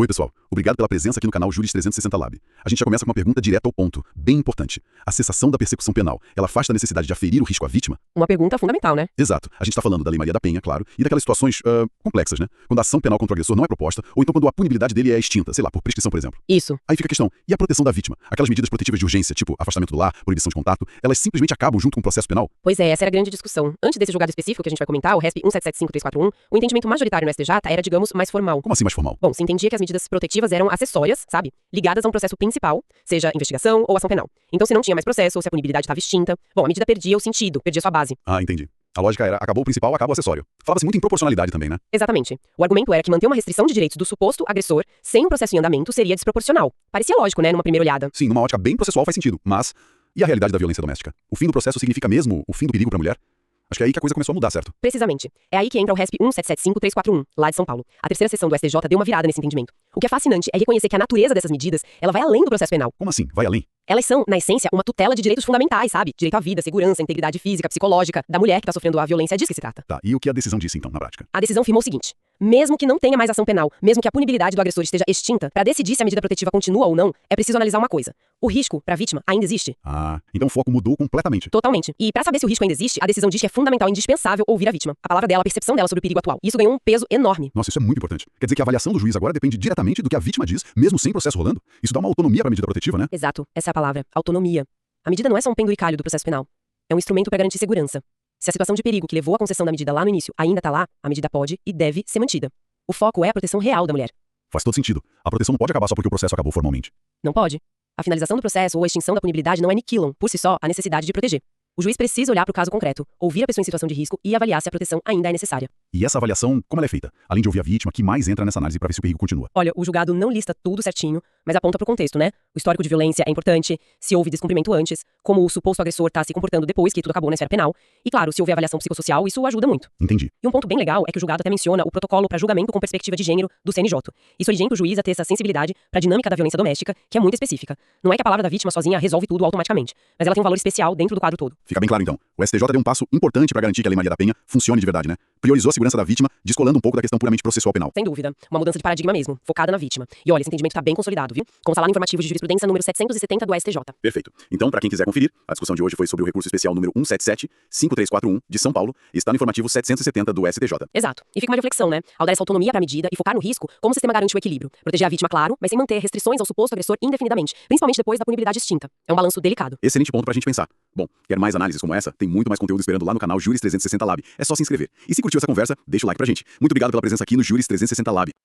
Oi, pessoal. Obrigado pela presença aqui no canal Juris 360 Lab. A gente já começa com uma pergunta direta ao ponto, bem importante. A cessação da persecução penal, ela afasta a necessidade de aferir o risco à vítima? Uma pergunta fundamental, né? Exato. A gente está falando da Lei Maria da Penha, claro, e daquelas situações complexas, né? Quando a ação penal contra o agressor não é proposta, ou então quando a punibilidade dele é extinta, sei lá, por prescrição, por exemplo. Isso. Aí fica a questão, e a proteção da vítima? Aquelas medidas protetivas de urgência, tipo afastamento do lar, proibição de contato, elas simplesmente acabam junto com o processo penal? Pois é, essa era a grande discussão. Antes desse julgado específico que a gente vai comentar, o RESP 1775-341, o entendimento majoritário no STJ era, digamos, mais formal. Como assim mais formal? Bom, se entendia que as medidas protetivas eram acessórias, sabe? Ligadas a um processo principal, seja investigação ou ação penal. Então, se não tinha mais processo ou se a punibilidade estava extinta, bom, a medida perdia o sentido, perdia sua base. Ah, entendi. A lógica era, acabou o principal, acaba o acessório. Falava-se muito em proporcionalidade também, né? Exatamente. O argumento era que manter uma restrição de direitos do suposto agressor sem um processo em andamento seria desproporcional. Parecia lógico, né, numa primeira olhada. Sim, numa ótica bem processual faz sentido, mas... E a realidade da violência doméstica? O fim do processo significa mesmo o fim do perigo para a mulher? Acho que é aí que a coisa começou a mudar, certo? Precisamente. É aí que entra o RESP 1775-341, lá de São Paulo. A terceira sessão do STJ deu uma virada nesse entendimento. O que é fascinante é reconhecer que a natureza dessas medidas, ela vai além do processo penal. Como assim? Vai além? Elas são, na essência, uma tutela de direitos fundamentais, sabe? Direito à vida, segurança, integridade física, psicológica, da mulher que tá sofrendo a violência, é disso que se trata. Tá, e o que a decisão disse então, na prática? A decisão afirmou o seguinte: mesmo que não tenha mais ação penal, mesmo que a punibilidade do agressor esteja extinta, para decidir se a medida protetiva continua ou não, é preciso analisar uma coisa. O risco para a vítima ainda existe? Ah, então o foco mudou completamente. Totalmente. E para saber se o risco ainda existe, a decisão diz que é fundamental e indispensável ouvir a vítima. A palavra dela, a percepção dela sobre o perigo atual. Isso ganhou um peso enorme. Nossa, isso é muito importante. Quer dizer que a avaliação do juiz agora depende diretamente do que a vítima diz, mesmo sem processo rolando? Isso dá uma autonomia para a medida protetiva, né? Exato. Essa é a palavra. Autonomia. A medida não é só um penduricalho do processo penal. É um instrumento para garantir segurança. Se a situação de perigo que levou à concessão da medida lá no início ainda tá lá, a medida pode e deve ser mantida. O foco é a proteção real da mulher. Faz todo sentido. A proteção não pode acabar só porque o processo acabou formalmente. Não pode. A finalização do processo ou a extinção da punibilidade não aniquilam, por si só, a necessidade de proteger. O juiz precisa olhar para o caso concreto, ouvir a pessoa em situação de risco e avaliar se a proteção ainda é necessária. E essa avaliação, como ela é feita? Além de ouvir a vítima, que mais entra nessa análise para ver se o perigo continua? Olha, o julgado não lista tudo certinho, mas aponta pro contexto, né? O histórico de violência é importante, se houve descumprimento antes, como o suposto agressor tá se comportando depois que tudo acabou na esfera penal, e claro, se houver avaliação psicossocial, isso ajuda muito. Entendi. E um ponto bem legal é que o julgado até menciona o protocolo para julgamento com perspectiva de gênero do CNJ. Isso orienta o juiz a ter essa sensibilidade para a dinâmica da violência doméstica, que é muito específica. Não é que a palavra da vítima sozinha resolve tudo automaticamente, mas ela tem um valor especial dentro do quadro todo. Fica bem claro então. O STJ deu um passo importante para garantir que a Lei Maria da Penha funcione de verdade, né? Priorizou a segurança da vítima, descolando um pouco da questão puramente processual penal. Sem dúvida. Uma mudança de paradigma mesmo, focada na vítima. E olha, esse entendimento tá bem consolidado, viu? Consta lá no informativo de jurisprudência número 770 do STJ. Perfeito. Então, para quem quiser conferir, a discussão de hoje foi sobre o recurso especial número 177-5341 de São Paulo e está no informativo 770 do STJ. Exato. E fica uma reflexão, né? Ao dar essa autonomia para a medida e focar no risco, como o sistema garante o equilíbrio? Proteger a vítima, claro, mas sem manter restrições ao suposto agressor indefinidamente, principalmente depois da punibilidade extinta. É um balanço delicado. Excelente ponto pra gente pensar. Bom, quer mais análises como essa? Tem muito mais conteúdo esperando lá no canal Juris 360 Lab. É só se inscrever. E se curtiu essa conversa, deixa o like pra gente. Muito obrigado pela presença aqui no Juris 360 Lab.